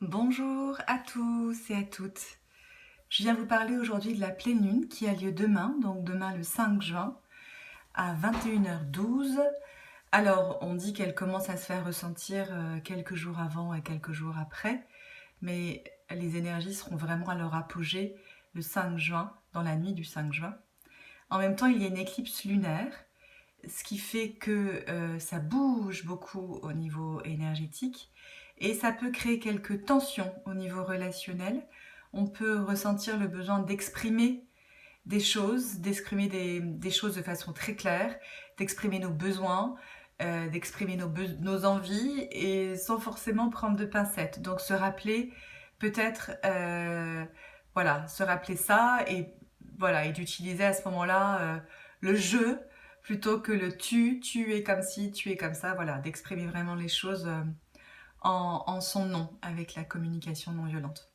Bonjour à tous et à toutes. Je viens vous parler aujourd'hui de la pleine lune qui a lieu demain, donc demain le 5 juin à 21h12. Alors, on dit qu'elle commence à se faire ressentir quelques jours avant et quelques jours après, mais les énergies seront vraiment à leur apogée le 5 juin, dans la nuit du 5 juin. En même temps, il y a une éclipse lunaire, ce qui fait que ça bouge beaucoup au niveau énergétique et ça peut créer quelques tensions au niveau relationnel. On peut ressentir le besoin d'exprimer d'exprimer des choses de façon très claire, d'exprimer nos besoins, d'exprimer nos envies et sans forcément prendre de pincettes. Donc se rappeler peut-être, voilà, se rappeler ça et voilà, et d'utiliser à ce moment-là le je plutôt que le tu es comme ci, tu es comme ça, voilà, d'exprimer vraiment les choses en son nom avec la communication non violente.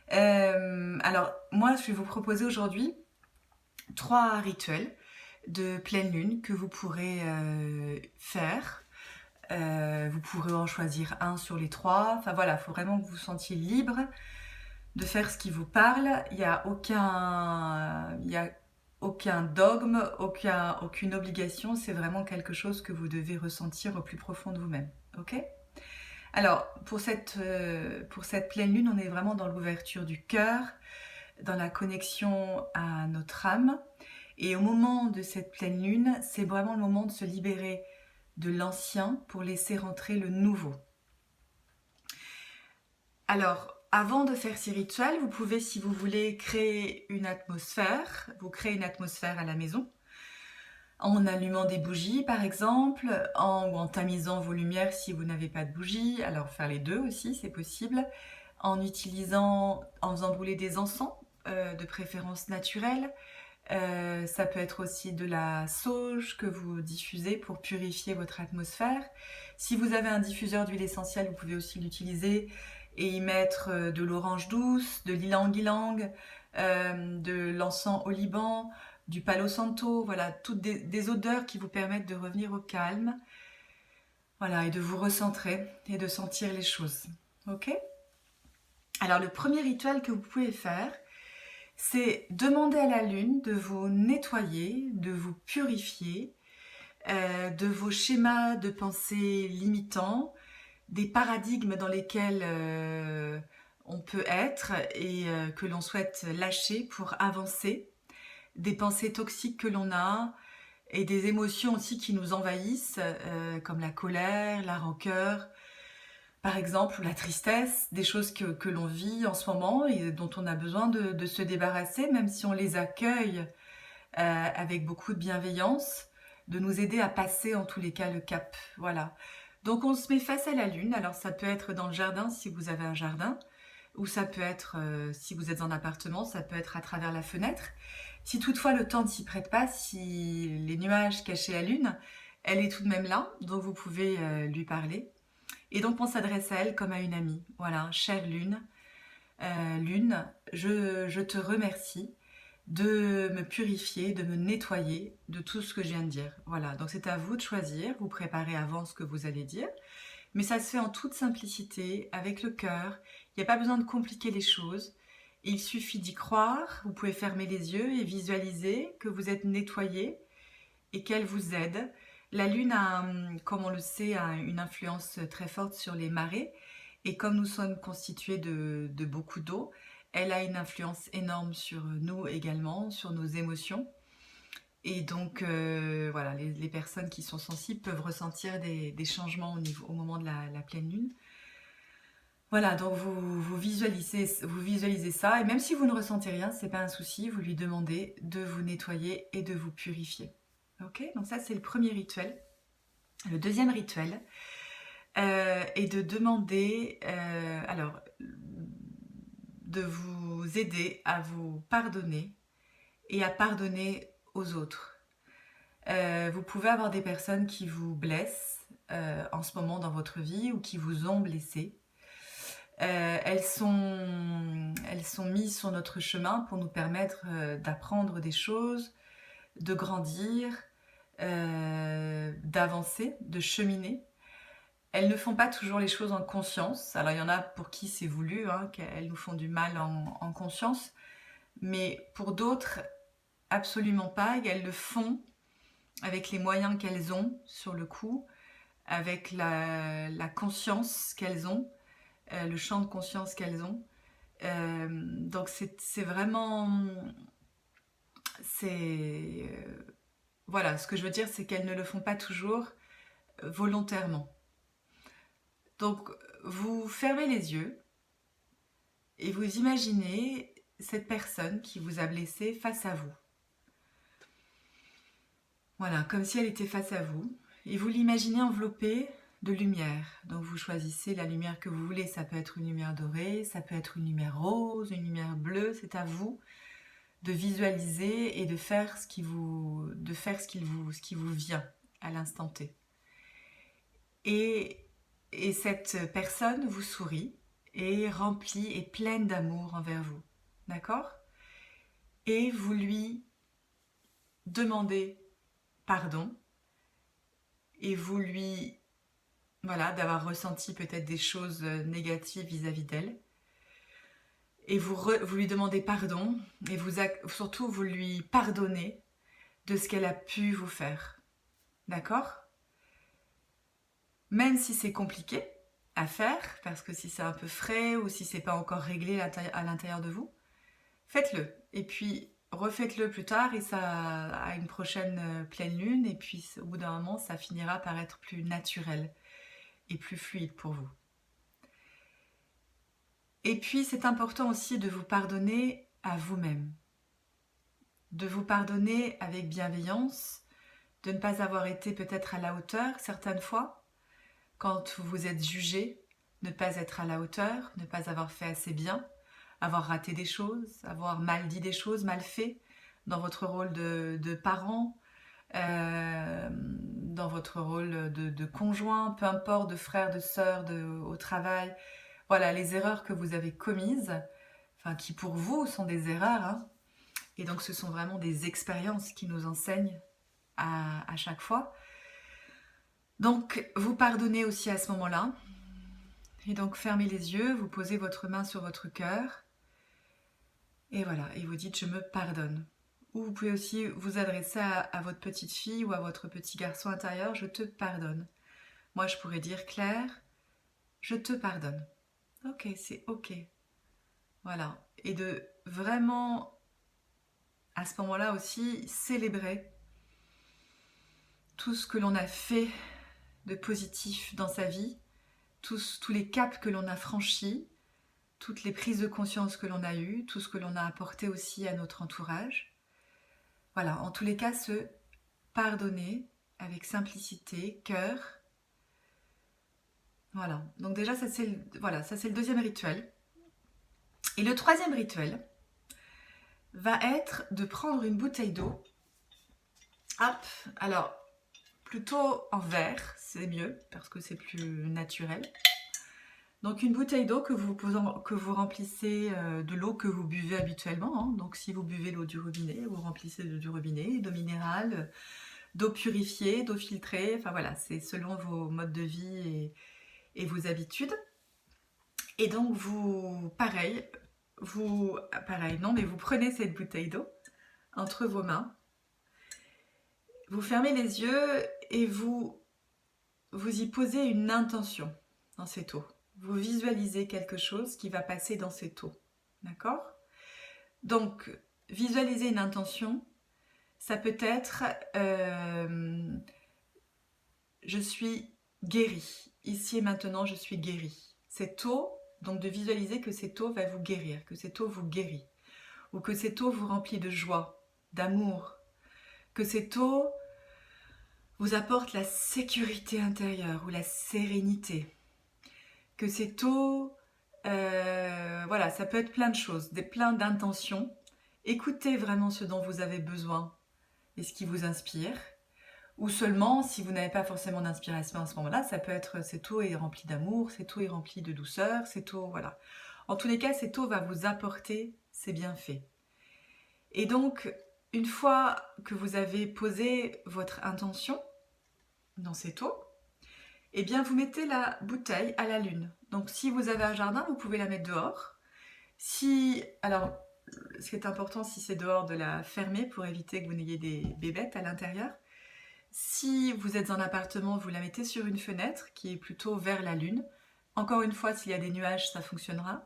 Alors, moi, je vais vous proposer aujourd'hui 3 rituels de pleine lune que vous pourrez faire. Vous pourrez en choisir un sur les 3. Enfin voilà, il faut vraiment que vous vous sentiez libre de faire ce qui vous parle. Il y a aucun dogme, aucune obligation. C'est vraiment quelque chose que vous devez ressentir au plus profond de vous-même. Ok? Alors, pour cette pleine lune, on est vraiment dans l'ouverture du cœur, dans la connexion à notre âme. Et au moment de cette pleine lune, c'est vraiment le moment de se libérer de l'ancien pour laisser rentrer le nouveau. Alors, avant de faire ces rituels, vous pouvez, si vous voulez, créer une atmosphère. Vous créez une atmosphère à la maison en allumant des bougies, par exemple, ou en tamisant vos lumières si vous n'avez pas de bougies. Alors, faire les deux aussi, c'est possible. En faisant brûler des encens, de préférence naturelle. Ça peut être aussi de la sauge que vous diffusez pour purifier votre atmosphère. Si vous avez un diffuseur d'huile essentielle, vous pouvez aussi l'utiliser et y mettre de l'orange douce, de l'ylang-ylang, de l'encens au Liban, du palo santo, voilà, toutes des odeurs qui vous permettent de revenir au calme, voilà, et de vous recentrer et de sentir les choses. Ok? Alors le premier rituel que vous pouvez faire, c'est demander à la lune de vous nettoyer, de vous purifier de vos schémas de pensée limitants, des paradigmes dans lesquels on peut être et que l'on souhaite lâcher pour avancer, des pensées toxiques que l'on a et des émotions aussi qui nous envahissent, comme la colère, la rancœur, par exemple, ou la tristesse, des choses que l'on vit en ce moment et dont on a besoin de se débarrasser, même si on les accueille avec beaucoup de bienveillance, de nous aider à passer en tous les cas le cap. Voilà. Donc on se met face à la lune. Alors ça peut être dans le jardin si vous avez un jardin, ou ça peut être, si vous êtes en appartement, ça peut être à travers la fenêtre. Si toutefois le temps ne s'y prête pas, si les nuages cachaient la lune, elle est tout de même là, donc vous pouvez lui parler. Et donc on s'adresse à elle comme à une amie. Voilà, chère lune, lune, je te remercie de me purifier, de me nettoyer de tout ce que je viens de dire. Voilà, donc c'est à vous de choisir, vous préparez avant ce que vous allez dire, mais ça se fait en toute simplicité, avec le cœur, il n'y a pas besoin de compliquer les choses, il suffit d'y croire, vous pouvez fermer les yeux et visualiser que vous êtes nettoyé et qu'elle vous aide. La lune a, comme on le sait, a une influence très forte sur les marées, et comme nous sommes constitués de beaucoup d'eau, elle a une influence énorme sur nous également, sur nos émotions. Et donc, voilà, les personnes qui sont sensibles peuvent ressentir des changements au moment de la pleine lune. Voilà, donc vous visualisez ça, et même si vous ne ressentez rien, c'est pas un souci, vous lui demandez de vous nettoyer et de vous purifier. Ok, donc ça c'est le premier rituel. Le deuxième rituel est de demander, alors, de vous aider à vous pardonner et à pardonner aux autres. Vous pouvez avoir des personnes qui vous blessent en ce moment dans votre vie ou qui vous ont blessé. Elles sont mises sur notre chemin pour nous permettre d'apprendre des choses, de grandir, d'avancer, de cheminer. elles ne font pas toujours les choses en conscience. Alors il y en a pour qui c'est voulu, hein, qu'elles nous font du mal en conscience, mais pour d'autres, absolument pas. Et elles le font avec les moyens qu'elles ont sur le coup, avec la conscience qu'elles ont, le champ de conscience qu'elles ont. Donc c'est vraiment... voilà, ce que je veux dire, c'est qu'elles ne le font pas toujours volontairement. Donc, vous fermez les yeux et vous imaginez cette personne qui vous a blessé face à vous. Voilà, comme si elle était face à vous. Et vous l'imaginez enveloppée de lumière. Donc, vous choisissez la lumière que vous voulez. Ça peut être une lumière dorée, ça peut être une lumière rose, une lumière bleue. C'est à vous de visualiser et de faire ce qui vous vient à l'instant T. Et cette personne vous sourit et remplie et pleine d'amour envers vous. D'accord? Et vous lui demandez pardon et vous lui... Voilà, d'avoir ressenti peut-être des choses négatives vis-à-vis d'elle. Et vous lui demandez pardon et surtout vous lui pardonnez de ce qu'elle a pu vous faire. D'accord? Même si c'est compliqué à faire, parce que si c'est un peu frais ou si c'est pas encore réglé à l'intérieur de vous, faites-le. Et puis refaites-le plus tard et ça à une prochaine pleine lune. Et puis au bout d'un moment, ça finira par être plus naturel et plus fluide pour vous. Et puis c'est important aussi de vous pardonner à vous-même. De vous pardonner avec bienveillance, de ne pas avoir été peut-être à la hauteur certaines fois, quand vous vous êtes jugé, ne pas être à la hauteur, ne pas avoir fait assez bien, avoir raté des choses, avoir mal dit des choses, mal fait dans votre rôle de parent, dans votre rôle de conjoint, peu importe, de frère, de sœur, au travail. Voilà, les erreurs que vous avez commises, enfin qui pour vous sont des erreurs, hein, et donc ce sont vraiment des expériences qui nous enseignent à chaque fois. Donc vous pardonnez aussi à ce moment-là. Et donc fermez les yeux, vous posez votre main sur votre cœur. Et voilà, et vous dites je me pardonne. Ou vous pouvez aussi vous adresser à votre petite fille ou à votre petit garçon intérieur, je te pardonne. Moi je pourrais dire Claire, je te pardonne. Ok, c'est ok. Voilà. Et de vraiment, à ce moment-là aussi, célébrer tout ce que l'on a fait de positif dans sa vie, tous les caps que l'on a franchis, toutes les prises de conscience que l'on a eues, tout ce que l'on a apporté aussi à notre entourage. Voilà, en tous les cas, se pardonner avec simplicité, cœur. Voilà, donc déjà, ça c'est le deuxième rituel. Et le troisième rituel va être de prendre une bouteille d'eau. Hop, alors, plutôt en verre, c'est mieux, parce que c'est plus naturel. Donc une bouteille d'eau que vous remplissez de l'eau que vous buvez habituellement. Hein. Donc si vous buvez l'eau du robinet, vous remplissez du robinet, d'eau minérale, d'eau purifiée, d'eau filtrée. Enfin voilà, c'est selon vos modes de vie et vos habitudes. Et donc vous prenez cette bouteille d'eau entre vos mains. Vous fermez les yeux et vous y posez une intention dans cette eau. Vous visualisez quelque chose qui va passer dans cette eau. D'accord? Donc, visualiser une intention, ça peut être je suis guérie. Ici et maintenant, je suis guérie. Cette eau, donc de visualiser que cette eau va vous guérir, que cette eau vous guérit. Ou que cette eau vous remplit de joie, d'amour. Que cette eau vous apporte la sécurité intérieure ou la sérénité. Que cette eau, voilà, ça peut être plein de choses, plein d'intentions. Écoutez vraiment ce dont vous avez besoin et ce qui vous inspire. Ou seulement, si vous n'avez pas forcément d'inspiration à ce moment-là, ça peut être cette eau est remplie d'amour, cette eau est remplie de douceur, cette eau, voilà. En tous les cas, cette eau va vous apporter ses bienfaits. Et donc, une fois que vous avez posé votre intention dans cette eau, eh bien vous mettez la bouteille à la lune. Donc si vous avez un jardin, vous pouvez la mettre dehors. Alors, ce qui est important, si c'est dehors, de la fermer pour éviter que vous n'ayez des bébêtes à l'intérieur. Si vous êtes en appartement, vous la mettez sur une fenêtre qui est plutôt vers la lune. Encore une fois, s'il y a des nuages, ça fonctionnera.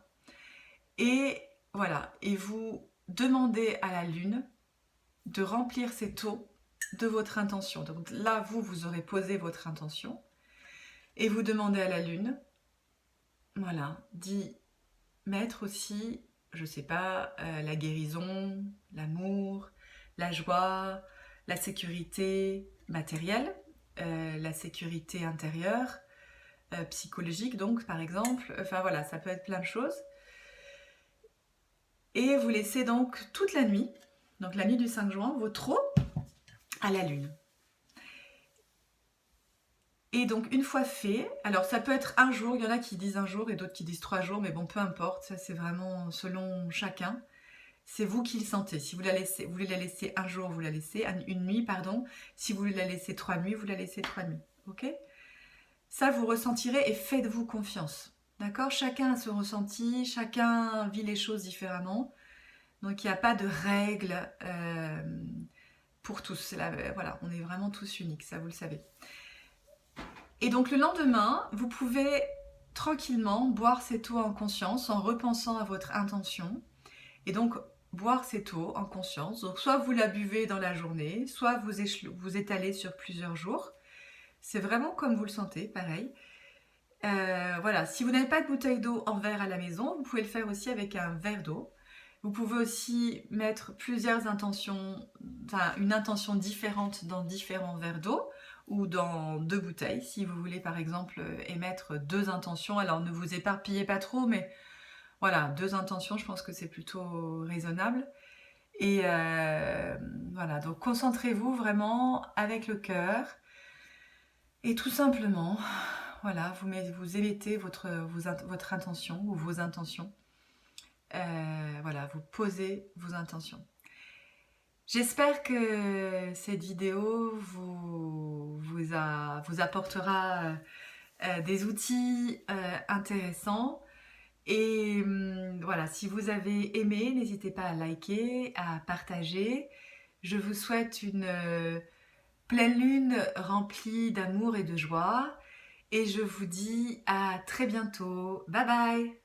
Et voilà, et vous demandez à la lune de remplir cet eau de votre intention. Donc là, vous aurez posé votre intention et vous demandez à la lune, voilà, d'y mettre aussi, je sais pas, la guérison, l'amour, la joie, la sécurité matérielle, la sécurité intérieure, psychologique donc par exemple, enfin voilà, ça peut être plein de choses. Et vous laissez donc toute la nuit, donc la nuit du 5 juin, votre eau à la lune. Et donc une fois fait, alors ça peut être un jour, il y en a qui disent un jour et d'autres qui disent 3 jours, mais bon peu importe, ça c'est vraiment selon chacun. C'est vous qui le sentez. Si vous voulez la laisser un jour, vous la laissez, une nuit, pardon. Si vous voulez la laisser 3 nuits, vous la laissez 3 nuits. Ok? Ça, vous ressentirez et faites-vous confiance. D'accord? Chacun a ce ressenti, chacun vit les choses différemment. Donc il n'y a pas de règles pour tous. Là, voilà, on est vraiment tous uniques, ça vous le savez. Et donc le lendemain, vous pouvez tranquillement boire cette eau en conscience en repensant à votre intention. Et donc boire cette eau en conscience. Donc soit vous la buvez dans la journée, soit vous étalez sur plusieurs jours. C'est vraiment comme vous le sentez, pareil. Voilà, si vous n'avez pas de bouteille d'eau en verre à la maison, vous pouvez le faire aussi avec un verre d'eau. Vous pouvez aussi mettre plusieurs intentions, enfin une intention différente dans différents verres d'eau ou dans 2 bouteilles. Si vous voulez par exemple émettre 2 intentions, alors ne vous éparpillez pas trop, mais voilà, 2 intentions, je pense que c'est plutôt raisonnable. Et voilà, donc concentrez-vous vraiment avec le cœur et tout simplement, voilà, vous émettez votre intention ou vos intentions. Voilà, vous posez vos intentions. J'espère que cette vidéo vous apportera des outils intéressants. Et voilà, si vous avez aimé, n'hésitez pas à liker, à partager. Je vous souhaite une pleine lune remplie d'amour et de joie. Et je vous dis à très bientôt. Bye bye!